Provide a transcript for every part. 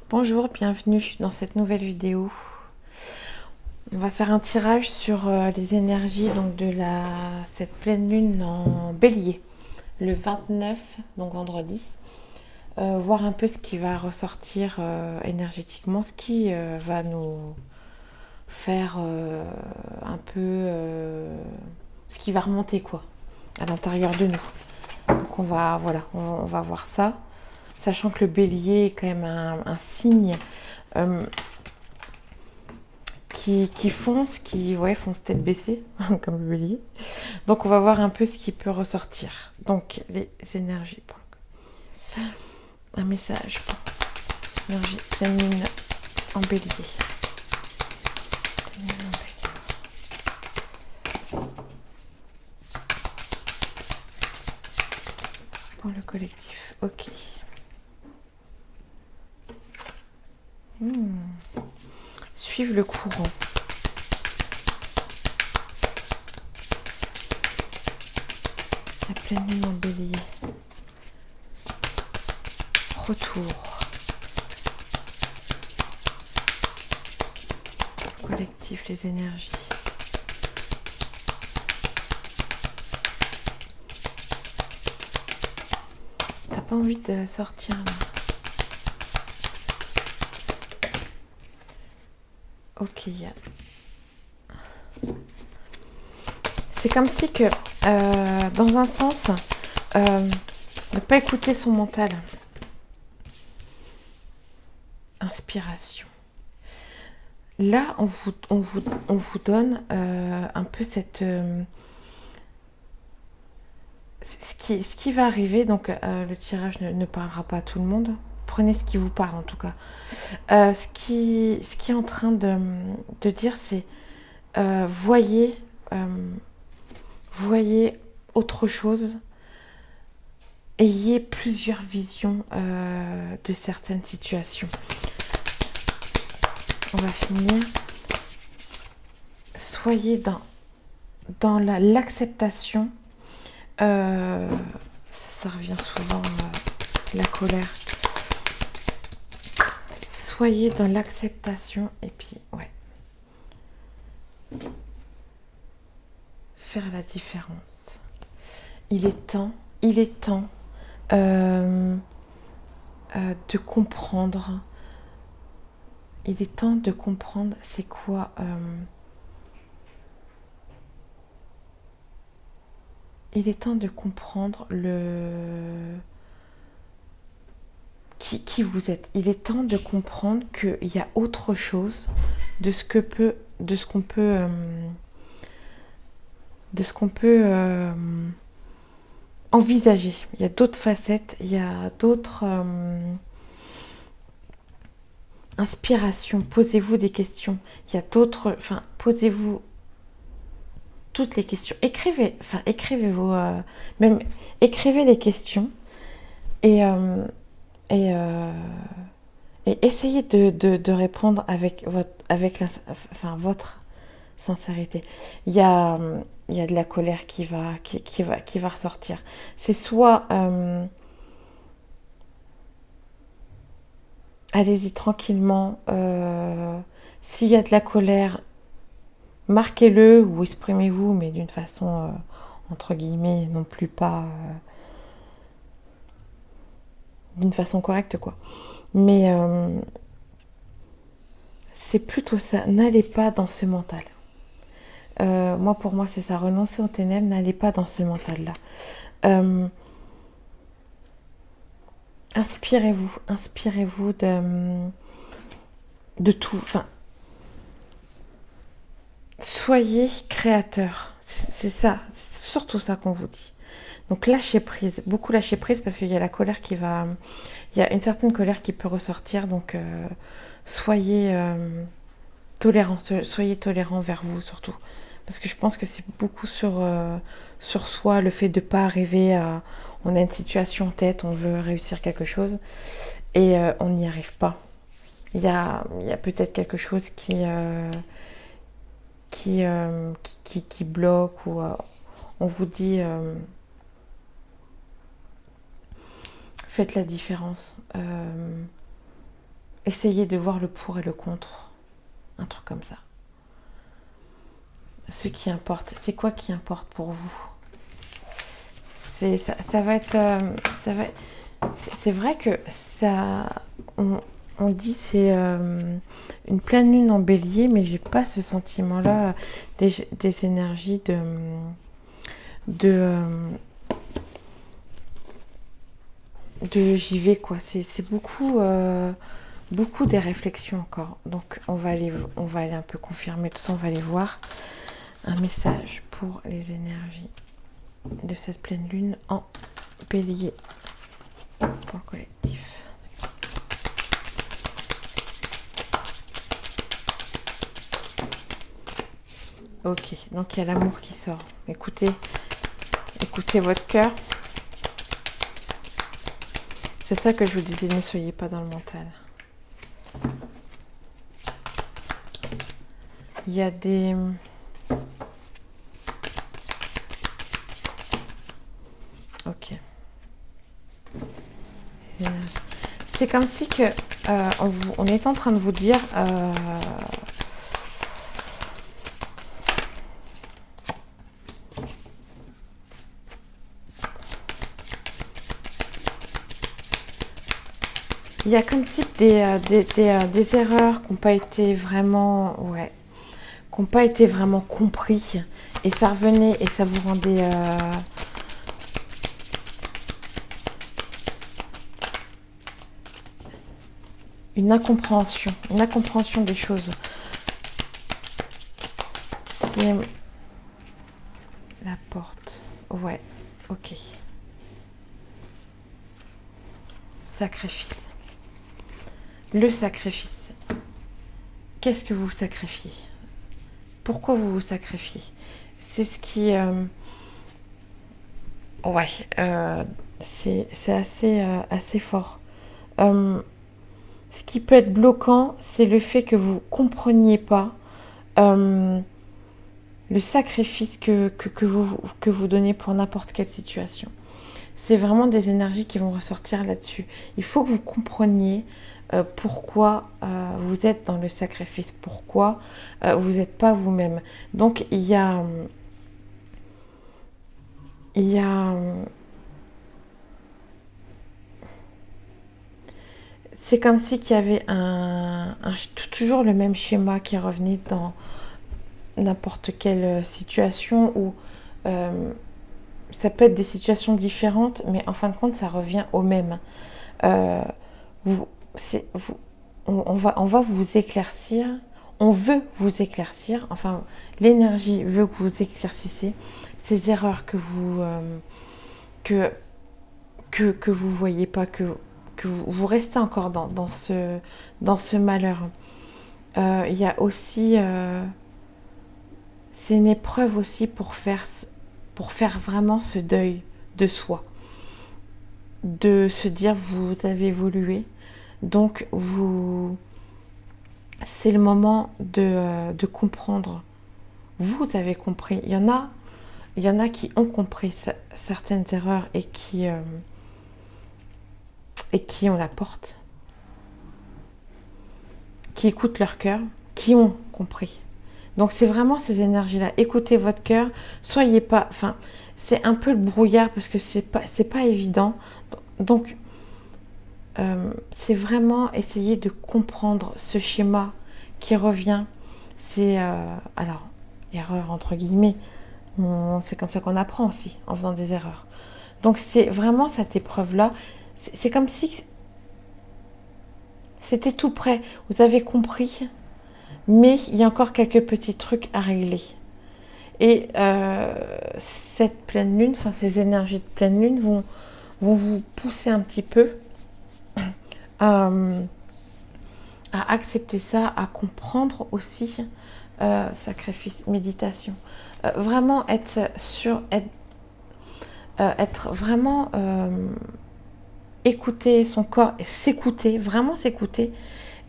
Bonjour, bienvenue dans cette nouvelle vidéo. On va faire un tirage sur les énergies donc de cette pleine lune en bélier, le 29, donc vendredi. Voir un peu ce qui va ressortir énergétiquement, ce qui va nous faire un peu ce qui va remonter quoi à l'intérieur de nous. Donc on va voir ça, sachant que le bélier est quand même un signe qui fonce, fonce tête baissée, comme le bélier. Donc on va voir un peu ce qui peut ressortir. Donc les énergies. Un message. Énergie pleine lune en bélier. Pour le collectif, ok. Suivre le courant. La pleine lune en bélier. Retour. Le collectif, les énergies. T'as pas envie de sortir là? Ok. C'est comme si que, dans un sens, ne pas écouter son mental. Inspiration. Là, on vous donne un peu cette... ce qui va arriver, donc le tirage ne parlera pas à tout le monde. Prenez ce qui vous parle en tout cas. Ce qui est en train de dire, c'est voyez autre chose. Ayez plusieurs visions de certaines situations. On va finir. Soyez dans l'acceptation. Ça revient souvent, la colère. Soyez dans l'acceptation et puis, ouais. Faire la différence. Il est temps de comprendre. Il est temps de comprendre c'est quoi... il est temps de comprendre qui vous êtes. Il est temps de comprendre qu'il y a autre chose de ce qu'on peut envisager. Il y a d'autres facettes, il y a d'autres inspirations. Posez-vous des questions. Il y a d'autres... posez-vous toutes les questions. Écrivez les questions et essayez de répondre avec votre sincérité. Il y a de la colère qui va ressortir. C'est soit allez-y tranquillement. S'il y a de la colère, marquez-le ou exprimez-vous, mais d'une façon entre guillemets non plus pas d'une façon correcte quoi. Mais c'est plutôt ça. N'allez pas dans ce mental. Pour moi, c'est ça. Renoncer aux ténèbres. N'allez pas dans ce mental-là. Inspirez-vous de tout. Enfin, soyez créateur. C'est ça. C'est surtout ça qu'on vous dit. Donc lâchez prise. Beaucoup lâcher prise parce qu'il y a la colère qui va... Il y a une certaine colère qui peut ressortir. Donc soyez tolérants. Soyez tolérants vers vous surtout. Parce que je pense que c'est beaucoup sur soi, le fait de ne pas arriver à... On a une situation en tête, on veut réussir quelque chose et on n'y arrive pas. Il y a peut-être quelque chose qui bloque ou on vous dit faites la différence. essayez de voir le pour et le contre. Un truc comme ça. Ce qui importe, c'est quoi qui importe pour vous? Ça va être... c'est vrai que ça... On dit c'est une pleine lune en bélier, mais j'ai pas ce sentiment-là des énergies de j'y vais quoi. C'est beaucoup beaucoup des réflexions encore. Donc on va aller un peu confirmer tout ça, on va aller voir un message pour les énergies de cette pleine lune en bélier pour le collectif. Ok, donc il y a l'amour qui sort. Écoutez votre cœur. C'est ça que je vous disais, ne soyez pas dans le mental. Il y a des... Ok. C'est comme si que on est en train de vous dire... il y a comme si des erreurs qui n'ont pas été vraiment... Ouais. Qui n'ont pas été vraiment compris. Et ça revenait et ça vous rendait... une incompréhension des choses. C'est la porte. Ouais, ok. Sacrifice. Le sacrifice. Qu'est-ce que vous sacrifiez? Pourquoi vous vous sacrifiez? C'est ce qui... ouais, c'est assez fort. Ce qui peut être bloquant, c'est le fait que vous ne compreniez pas le sacrifice que vous donnez pour n'importe quelle situation. C'est vraiment des énergies qui vont ressortir là-dessus. Il faut que vous compreniez pourquoi vous êtes dans le sacrifice, pourquoi vous n'êtes pas vous-même. Donc, il y a c'est comme si qu'il y avait toujours le même schéma qui revenait dans n'importe quelle situation où ça peut être des situations différentes, mais en fin de compte, ça revient au même. On va vous éclaircir, on veut vous éclaircir, enfin, l'énergie veut que vous éclaircissez ces erreurs que vous vous voyez pas, que vous restez encore dans ce malheur. Il y a aussi... c'est une épreuve aussi pour faire vraiment ce deuil de soi. De se dire, vous avez évolué. Donc, c'est le moment de comprendre. Vous avez compris. Il y en a qui ont compris certaines erreurs et qui ont la porte, qui écoutent leur cœur, qui ont compris. Donc c'est vraiment ces énergies-là. Écoutez votre cœur, soyez pas... Enfin, c'est un peu le brouillard parce que c'est pas évident. Donc, c'est vraiment essayer de comprendre ce schéma qui revient. C'est... alors, erreur entre guillemets. C'est comme ça qu'on apprend aussi, en faisant des erreurs. Donc c'est vraiment cette épreuve-là. C'est comme si c'était tout prêt. Vous avez compris, mais il y a encore quelques petits trucs à régler. Et cette pleine lune, enfin ces énergies de pleine lune vont vous pousser un petit peu à accepter ça, à comprendre aussi sacrifice, méditation. Vraiment être vraiment écouter son corps et s'écouter, vraiment s'écouter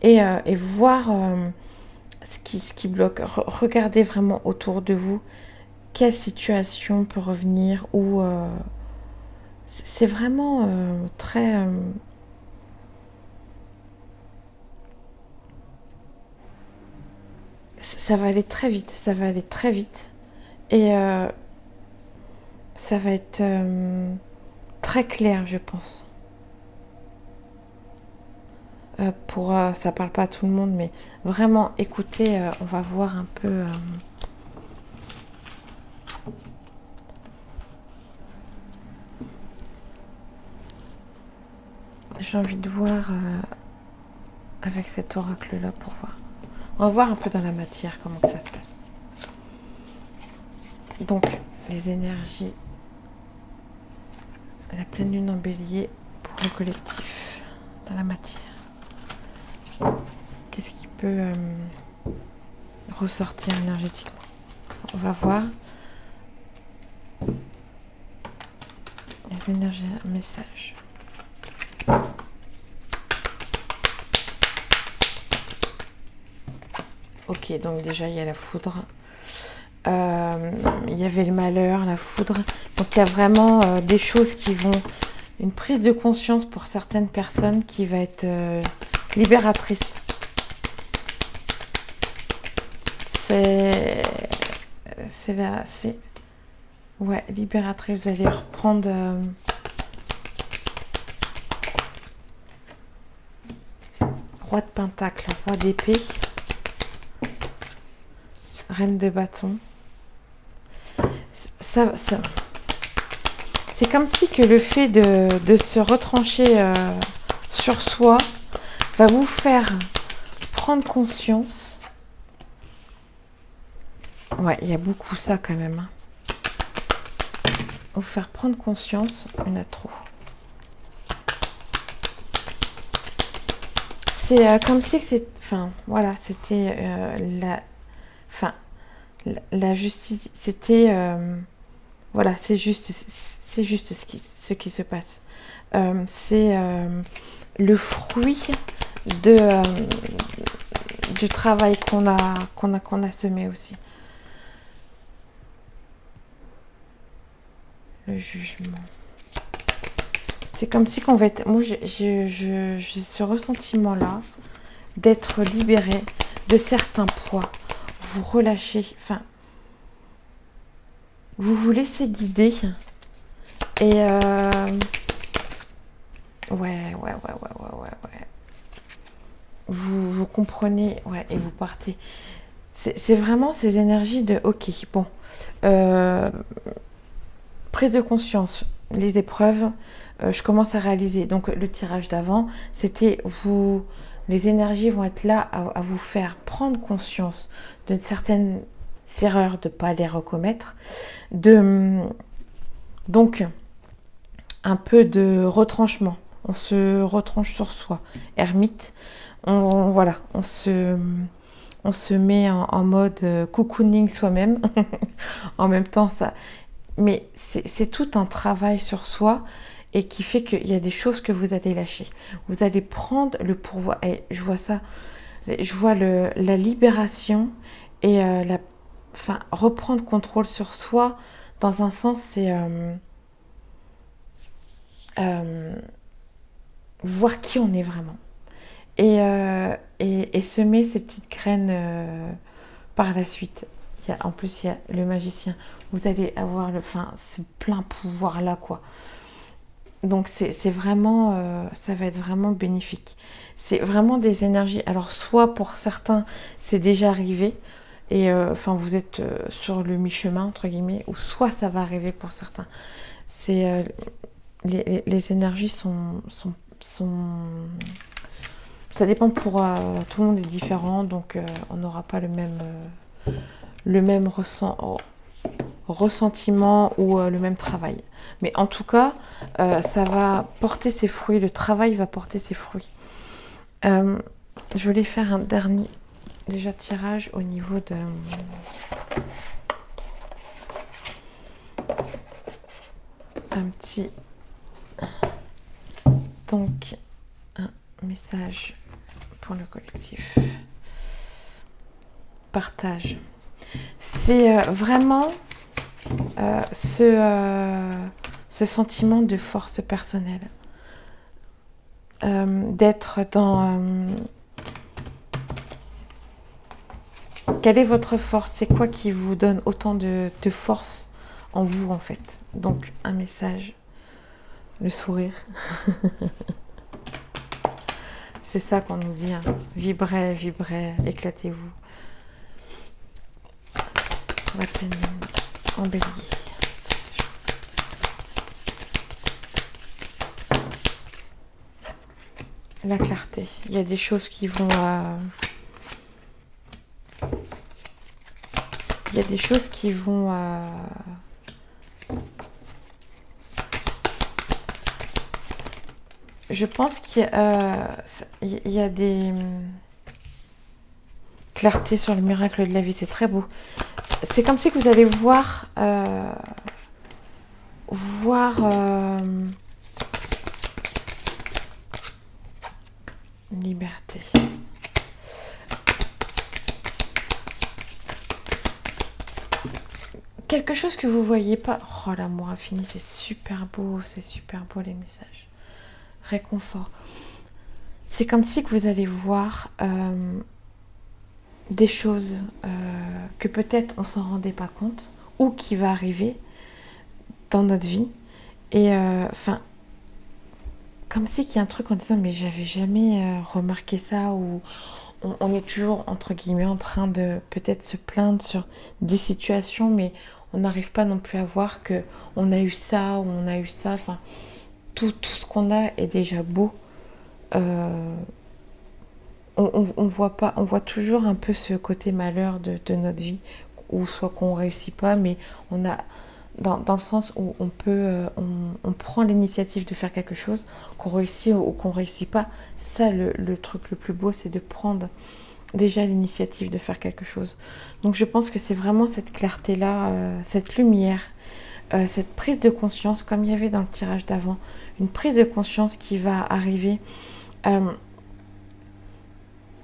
et voir ce qui bloque. Regardez vraiment autour de vous quelle situation peut revenir ou c'est vraiment très ça va aller très vite, ça va aller très vite. Et ça va être très clair, je pense. Ça parle pas à tout le monde, mais vraiment, écoutez, on va voir un peu... J'ai envie de voir avec cet oracle-là pour voir. On va voir un peu dans la matière comment que ça se passe. Donc, les énergies, la pleine lune en bélier pour le collectif, dans la matière. Qu'est-ce qui peut ressortir énergétiquement? On va voir les énergies, un message. Ok, donc déjà il y a la foudre. Il y avait le malheur, la foudre. Donc il y a vraiment des choses qui vont... Une prise de conscience pour certaines personnes qui va être libératrice. C'est là, c'est... Ouais, libératrice. Vous allez reprendre... Roi de Pentacle, Roi d'épée. Reine de bâton. C'est comme si que le fait de se retrancher sur soi va vous faire prendre conscience. Ouais, il y a beaucoup ça quand même. Vous faire prendre conscience, il y en a trop. C'est comme si que c'est... Enfin, voilà, c'était la justice, c'était... voilà, c'est juste ce qui se passe. C'est le fruit du travail qu'on a semé aussi. Le jugement. C'est comme si qu'on va être... Moi, j'ai ce ressentiment-là d'être libéré de certains poids. Vous relâchez, enfin... Vous vous laissez guider. Et... Ouais. Vous comprenez, ouais, et vous partez. C'est vraiment ces énergies de... Ok, bon. Prise de conscience, les épreuves, je commence à réaliser. Donc le tirage d'avant, c'était vous... Les énergies vont être là à vous faire prendre conscience de certaines erreurs, de ne pas les recommettre. Donc, un peu de retranchement. On se retranche sur soi. Ermite, on se met en mode cocooning soi-même. En même temps, ça... Mais c'est tout un travail sur soi et qui fait qu'il y a des choses que vous allez lâcher. Vous allez prendre le pourvoi. Et je vois ça. Je vois la libération et reprendre contrôle sur soi. Dans un sens, c'est voir qui on est vraiment. Et semer ces petites graines par la suite. En plus, il y a le magicien. Vous allez avoir ce plein pouvoir là, quoi. Donc c'est vraiment, ça va être vraiment bénéfique. C'est vraiment des énergies. Alors soit pour certains, c'est déjà arrivé et vous êtes sur le mi-chemin entre guillemets, ou soit ça va arriver pour certains. C'est les énergies sont ça dépend pour tout le monde est différent, donc on n'aura pas le même ressentiment ou le même travail. Mais en tout cas, ça va porter ses fruits, le travail va porter ses fruits. Je voulais faire un dernier tirage au niveau de... Un petit... Donc, un message pour le collectif. Partage. C'est vraiment ce sentiment de force personnelle. D'être dans... Quelle est votre force? C'est quoi qui vous donne autant de force en vous, en fait? Donc, un message, le sourire. C'est ça qu'on nous dit, hein. Vibrez, vibrez, éclatez-vous. La pleine lune en bélier. La clarté. Il y a des choses qui vont... il y a des choses qui vont... je pense qu'il y a des... clarté sur le miracle de la vie, c'est très beau. C'est comme si que vous allez voir... liberté. Quelque chose que vous voyez pas. Oh, l'amour infini, c'est super beau les messages. Réconfort. C'est comme si que vous allez voir des choses que peut-être on s'en rendait pas compte ou qui va arriver dans notre vie. Et enfin, comme si qu'il y a un truc en disant mais j'avais jamais remarqué ça, ou on est toujours entre guillemets en train de peut-être se plaindre sur des situations, mais on n'arrive pas non plus à voir que on a eu ça ou on a eu ça. Enfin, tout ce qu'on a est déjà beau. On voit pas, on voit toujours un peu ce côté malheur de notre vie, ou soit qu'on réussit pas, mais on a dans le sens où on peut, on prend l'initiative de faire quelque chose, qu'on réussit ou qu'on réussit pas. Ça, le truc le plus beau, c'est de prendre déjà l'initiative de faire quelque chose. Donc je pense que c'est vraiment cette clarté-là, cette lumière, cette prise de conscience, comme il y avait dans le tirage d'avant, une prise de conscience qui va arriver,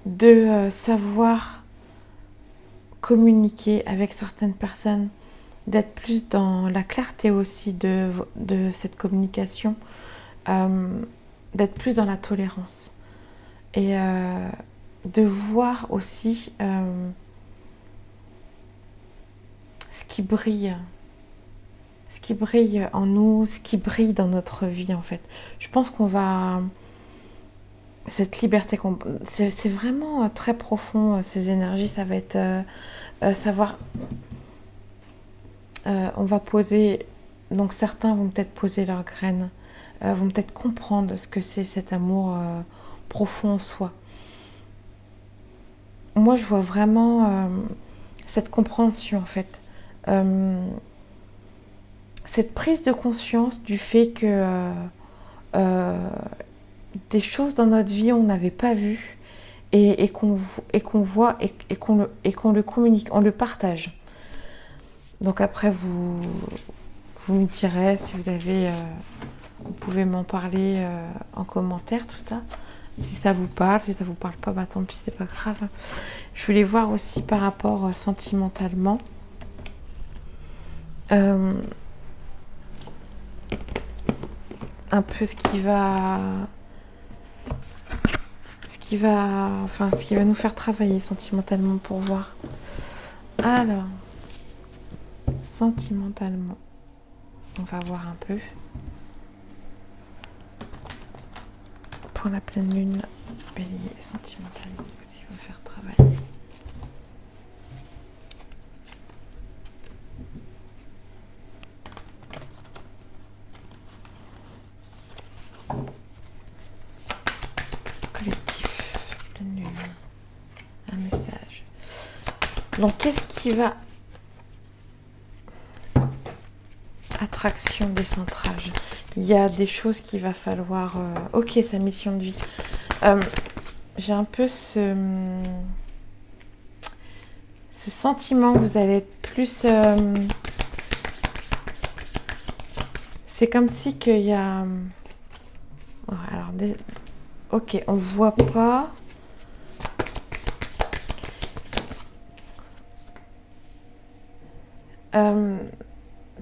de savoir communiquer avec certaines personnes, d'être plus dans la clarté aussi de cette communication, d'être plus dans la tolérance, et de voir aussi ce qui brille en nous, ce qui brille dans notre vie, en fait. Je pense qu'on va... cette liberté, c'est vraiment très profond, ces énergies. Ça va être savoir... on va poser... Donc certains vont peut-être poser leurs graines, vont peut-être comprendre ce que c'est cet amour profond en soi. Moi, je vois vraiment cette compréhension, en fait. Cette prise de conscience du fait que des choses dans notre vie on n'avait pas vu, et qu'on voit et qu'on le communique, on le partage. Donc après, vous me direz si vous avez... vous pouvez m'en parler en commentaire, tout ça. Si ça vous parle, si ça vous parle pas, bah tant pis, c'est pas grave. Je voulais voir aussi par rapport sentimentalement. Un peu ce qui va nous faire travailler sentimentalement, pour voir. Alors, sentimentalement, on va voir un peu. Pour la pleine lune, bélier, sentimentalement, il va faire travailler. Collectif, pleine lune, un message. Donc, qu'est-ce qui va... Attraction, décentrage. Il y a des choses qu'il va falloir... ok, sa mission de vie. J'ai un peu ce sentiment que vous allez être plus... c'est comme si qu'il y a... Alors, ok, on voit pas...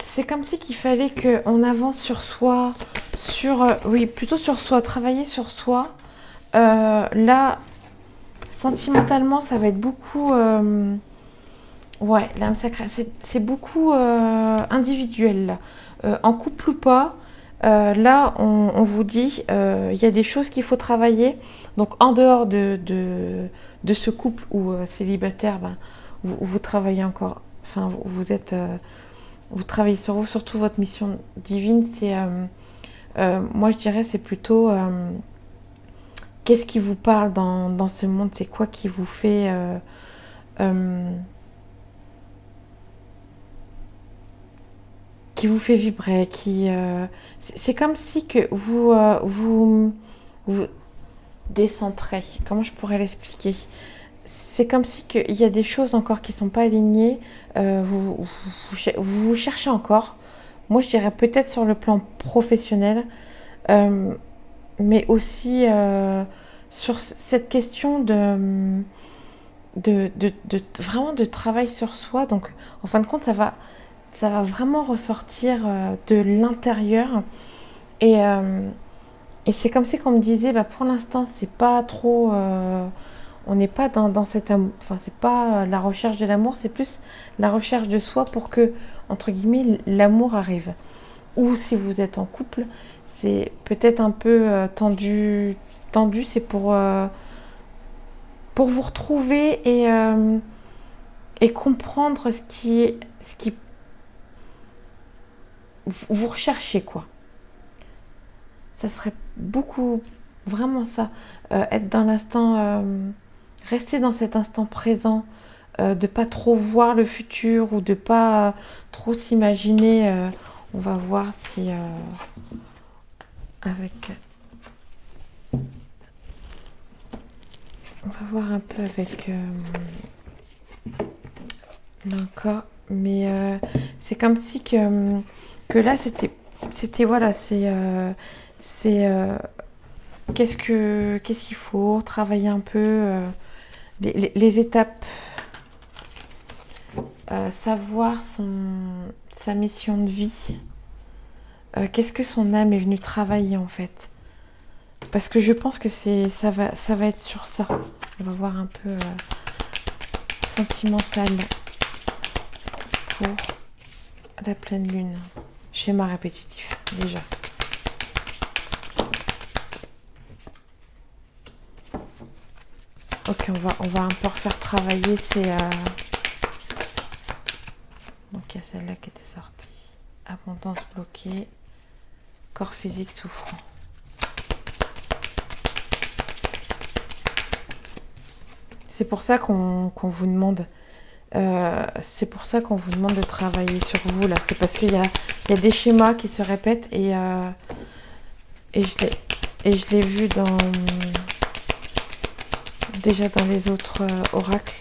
c'est comme si qu'il fallait qu'on avance sur soi, oui, plutôt sur soi, travailler sur soi. Là, sentimentalement, ça va être beaucoup Ouais, l'âme sacrée, c'est beaucoup individuel là. En couple ou pas, là on vous dit, il y a des choses qu'il faut travailler. Donc en dehors de ce couple ou célibataire, ben, vous travaillez encore, enfin vous êtes, vous travaillez sur vous, surtout votre mission divine, c'est, moi je dirais c'est plutôt, qu'est-ce qui vous parle dans ce monde, c'est quoi qui vous fait... euh, qui vous fait vibrer, c'est comme si que vous décentrez. Comment je pourrais l'expliquer? C'est comme si qu'il y a des choses encore qui sont pas alignées. Vous cherchez encore. Moi, je dirais peut-être sur le plan professionnel, euh, mais aussi sur cette question vraiment de travail sur soi. Donc, en fin de compte, ça va vraiment ressortir de l'intérieur. Et, euh, et c'est comme si qu'on me disait, bah, pour l'instant, c'est pas trop. On n'est pas dans cet amour. Enfin, c'est pas la recherche de l'amour, c'est plus la recherche de soi pour que, entre guillemets, l'amour arrive. Ou si vous êtes en couple, c'est peut-être un peu tendu. Tendu, c'est pour vous retrouver et comprendre ce qui vous recherchez, quoi. Ça serait beaucoup, vraiment ça, être dans l'instant, rester dans cet instant présent, de pas trop voir le futur ou de pas trop s'imaginer. On va voir si avec, on va voir un peu avec l'encore, mais c'est comme si que là c'était voilà, c'est qu'est-ce qu'il faut travailler un peu les étapes, savoir sa mission de vie, qu'est-ce que son âme est venue travailler en fait, parce que je pense que ça va être sur ça. On va voir un peu sentimental pour la pleine lune. Schéma répétitif déjà. Ok, on va un peu refaire travailler ces... Donc il y a celle-là qui était sortie. Abondance bloquée. Corps physique souffrant. C'est pour ça qu'on vous demande... c'est pour ça qu'on vous demande de travailler sur vous là. C'est parce qu'il y a des schémas qui se répètent et je l'ai vu déjà dans les autres oracles.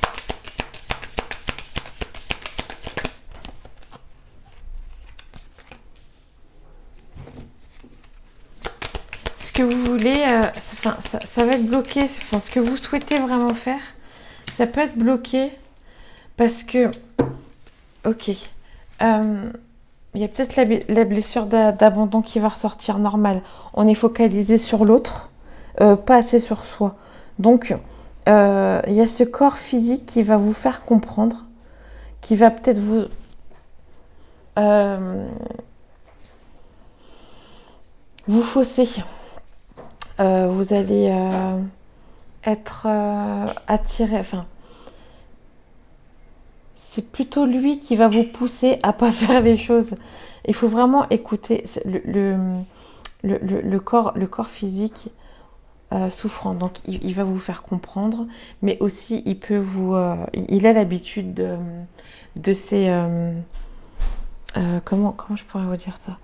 Ce que vous voulez, ça va être bloqué. Enfin, ce que vous souhaitez vraiment faire, ça peut être bloqué parce que, ok, il y a peut-être la blessure d'abandon qui va ressortir normal. On est focalisé sur l'autre, pas assez sur soi. Donc, il y a ce corps physique qui va vous faire comprendre, qui va peut-être vous fausser. Vous allez être attiré. Enfin, c'est plutôt lui qui va vous pousser à pas faire les choses. Il faut vraiment écouter le corps physique souffrant. Donc, il va vous faire comprendre, mais aussi il peut vous. Il a l'habitude de ces. Comment je pourrais vous dire ça?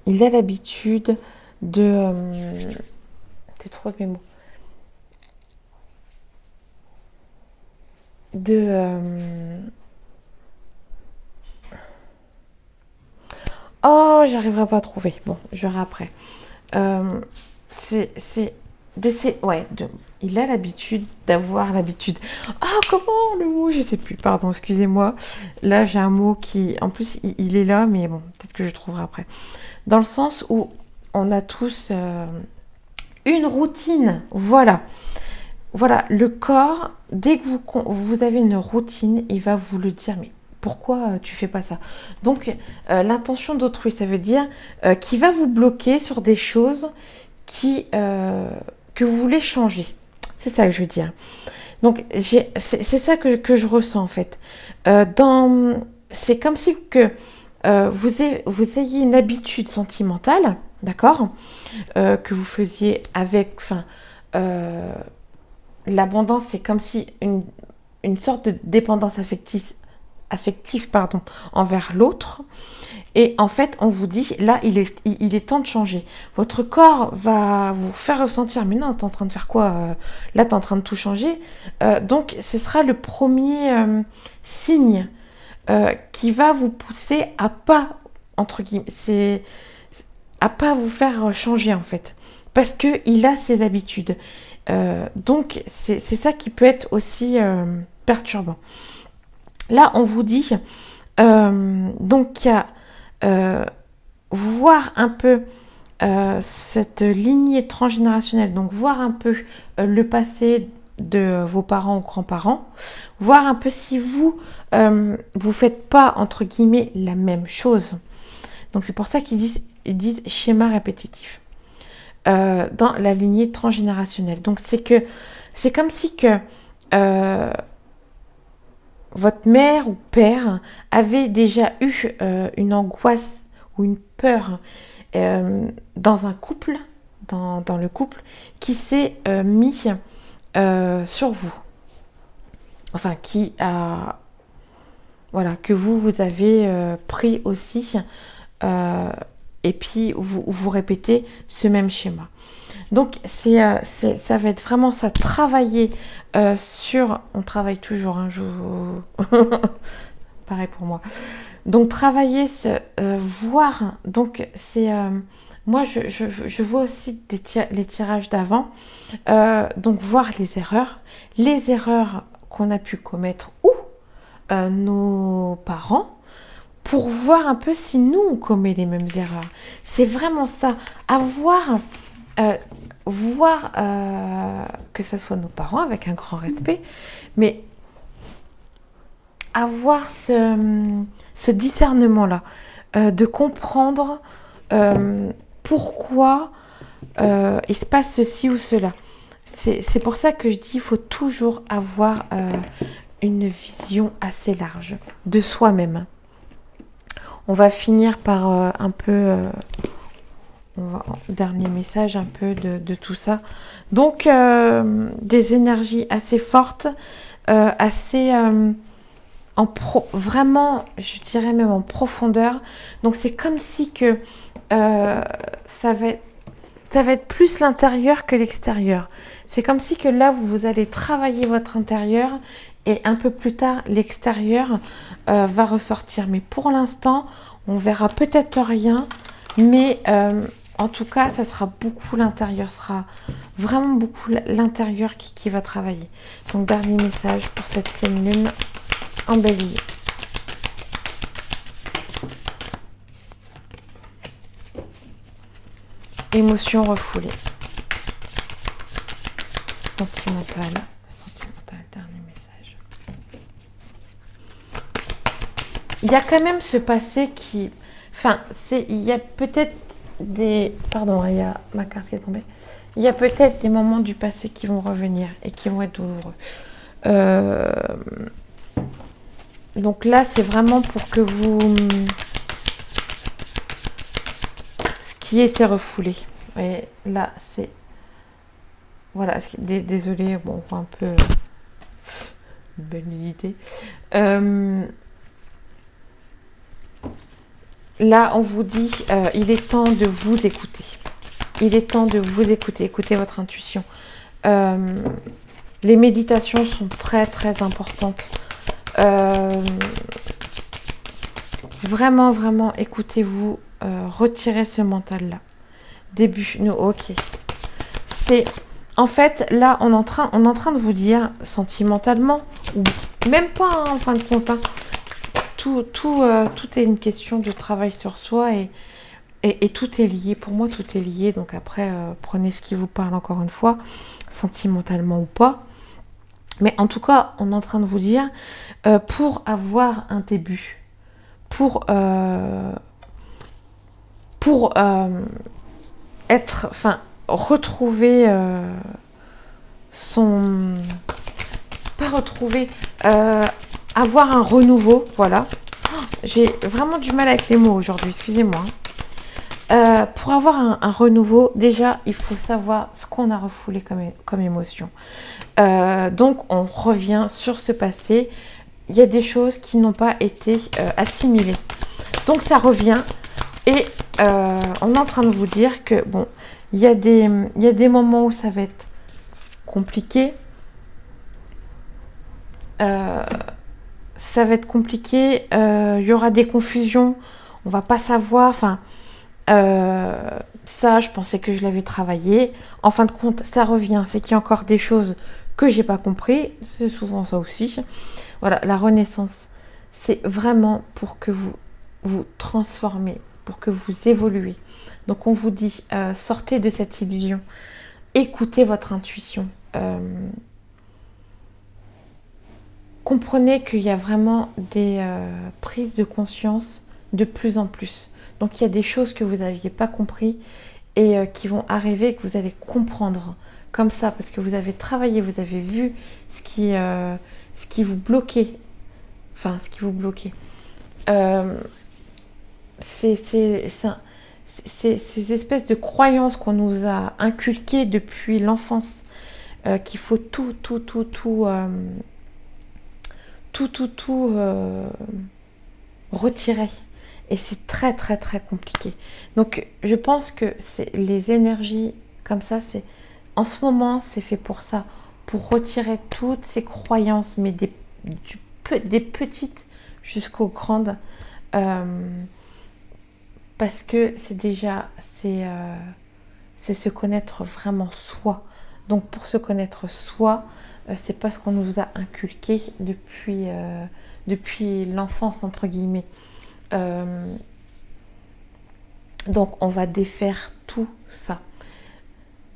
Il a l'habitude de. C'est trop mes mots. Oh, j'arriverai pas à trouver. Bon, je verrai après. C'est de ces... Ouais, il a l'habitude d'avoir l'habitude. Ah, comment le mot? Je sais plus. Pardon, excusez-moi. Là, j'ai un mot qui... En plus, il est là, mais bon, peut-être que je trouverai après. Dans le sens où on a tous une routine. Voilà. Voilà, le corps, dès que vous avez une routine, il va vous le dire, mais pourquoi tu fais pas ça? Donc, l'intention d'autrui, ça veut dire qui va vous bloquer sur des choses que vous voulez changer. C'est ça que je veux dire. Donc, c'est ça que je ressens en fait. C'est comme si que vous ayez une habitude sentimentale, d'accord, que vous faisiez avec, enfin, l'abondance, c'est comme si une sorte de dépendance affective pardon, envers l'autre. Et en fait, on vous dit, là, il est temps de changer. Votre corps va vous faire ressentir, mais non, tu es en train de faire quoi? Là, tu es en train de tout changer. Donc, ce sera le premier signe qui va vous pousser à pas, entre guillemets, à pas vous faire changer, en fait. Parce qu'il a ses habitudes. Donc, c'est ça qui peut être aussi perturbant. Là, on vous dit, donc, il y a voir un peu cette lignée transgénérationnelle, donc voir un peu le passé de vos parents ou grands-parents, voir un peu si vous faites pas, entre guillemets, la même chose. Donc, c'est pour ça qu'ils disent schéma répétitif dans la lignée transgénérationnelle. Donc, c'est comme si que votre mère ou père avait déjà eu une angoisse ou une peur dans un couple, dans le couple, qui s'est mis sur vous. Enfin, qui a... Voilà, que vous avez pris aussi. Et puis, vous répétez ce même schéma. Donc, ça va être vraiment ça, travailler sur... On travaille toujours, hein, pareil pour moi. Donc, travailler, voir... Donc, c'est... moi, je vois aussi les tirages d'avant. Donc, voir les erreurs qu'on a pu commettre ou nos parents, pour voir un peu si nous, on commet les mêmes erreurs. C'est vraiment ça, voir que ce soit nos parents avec un grand respect, mais avoir ce discernement-là, de comprendre pourquoi il se passe ceci ou cela. C'est pour ça que je dis qu'il faut toujours avoir une vision assez large de soi-même. On va finir par un peu... dernier message un peu de tout ça. Donc, des énergies assez fortes, assez... vraiment, je dirais même en profondeur. Donc, c'est comme si que ça va être plus l'intérieur que l'extérieur. C'est comme si que là, vous allez travailler votre intérieur et un peu plus tard, l'extérieur va ressortir. Mais pour l'instant, on verra peut-être rien, mais en tout cas, ça sera beaucoup l'intérieur, sera vraiment beaucoup l'intérieur qui va travailler. Donc, dernier message pour cette pleine lune en Bélier. Émotion refoulée. Sentimentale, dernier message. Il y a quand même ce passé qui... Enfin, il y a peut-être des... Pardon, il y a ma carte qui est tombée. Il y a peut-être des moments du passé qui vont revenir et qui vont être douloureux. Donc là, c'est vraiment pour que vous... Ce qui était refoulé. Et là, c'est... Voilà, désolée, bon, un peu... belle nudité. Là, on vous dit, il est temps de vous écouter. Il est temps de vous écouter. Écoutez votre intuition. Les méditations sont très, très importantes. Vraiment, vraiment, écoutez-vous. Retirez ce mental-là. Début, non, ok. C'est... En fait, là, on est en train de vous dire, sentimentalement, ou même pas, hein, en fin de compte, hein, tout est une question de travail sur soi et tout est lié. Pour moi, tout est lié. Donc après, prenez ce qui vous parle encore une fois, sentimentalement ou pas. Mais en tout cas, on est en train de vous dire, pour avoir un début, pour être, enfin, retrouver son... Pas retrouver, avoir un renouveau, voilà. Oh, j'ai vraiment du mal avec les mots aujourd'hui, excusez-moi. Pour avoir un renouveau, déjà, il faut savoir ce qu'on a refoulé comme émotion. Donc, on revient sur ce passé. Il y a des choses qui n'ont pas été assimilées. Donc, ça revient. Et on est en train de vous dire que, bon, il y a des moments où ça va être compliqué. Ça va être compliqué. Il y aura des confusions. On va pas savoir. Enfin, ça, je pensais que je l'avais travaillé. En fin de compte, ça revient. C'est qu'il y a encore des choses que j'ai pas compris. C'est souvent ça aussi. Voilà, la renaissance, c'est vraiment pour que vous vous transformez, pour que vous évoluez. Donc on vous dit, sortez de cette illusion. Écoutez votre intuition. Comprenez qu'il y a vraiment des prises de conscience de plus en plus. Donc il y a des choses que vous n'aviez pas compris et qui vont arriver et que vous allez comprendre comme ça parce que vous avez travaillé, vous avez vu ce qui vous bloquait. Enfin, ce qui vous bloquait. Ces espèces de croyances qu'on nous a inculquées depuis l'enfance, qu'il faut tout retirer. Et c'est très compliqué. Donc je pense que les énergies comme ça, en ce moment c'est fait pour ça, pour retirer toutes ces croyances, mais des petites jusqu'aux grandes, parce que c'est se connaître vraiment soi. Donc pour se connaître soi, c'est pas ce qu'on nous a inculqué depuis l'enfance entre guillemets. Donc on va défaire tout ça.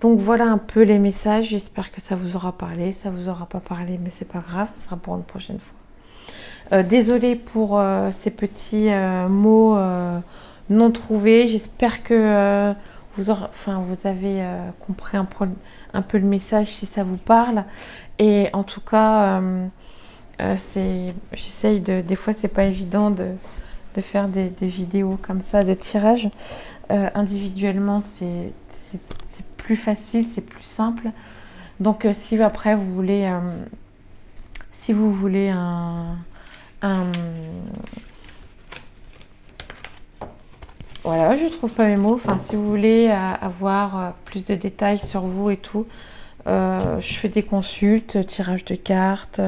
Donc voilà un peu les messages. J'espère que ça vous aura parlé. Ça vous aura pas parlé, mais c'est pas grave, ce sera pour une prochaine fois. Désolée pour ces petits mots non trouvés. J'espère que vous avez compris un peu le message si ça vous parle. Et en tout cas, j'essaye des fois c'est pas évident de faire des vidéos comme ça de tirage. Individuellement, c'est plus facile, c'est plus simple. Donc si après vous voulez voilà, je trouve pas mes mots. Enfin, si vous voulez avoir plus de détails sur vous et tout, je fais des consultes, tirage de cartes.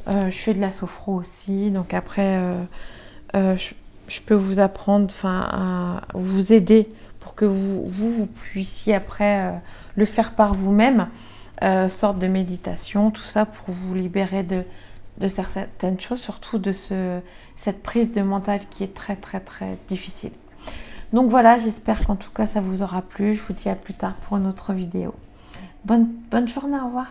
Je fais de la sophro aussi. Donc après, je peux vous apprendre, à vous aider pour que vous puissiez après le faire par vous-même. Sorte de méditation, tout ça pour vous libérer de certaines choses, surtout de cette prise de mental qui est très difficile. Donc voilà, j'espère qu'en tout cas ça vous aura plu. Je vous dis à plus tard pour une autre vidéo. Bonne journée, au revoir.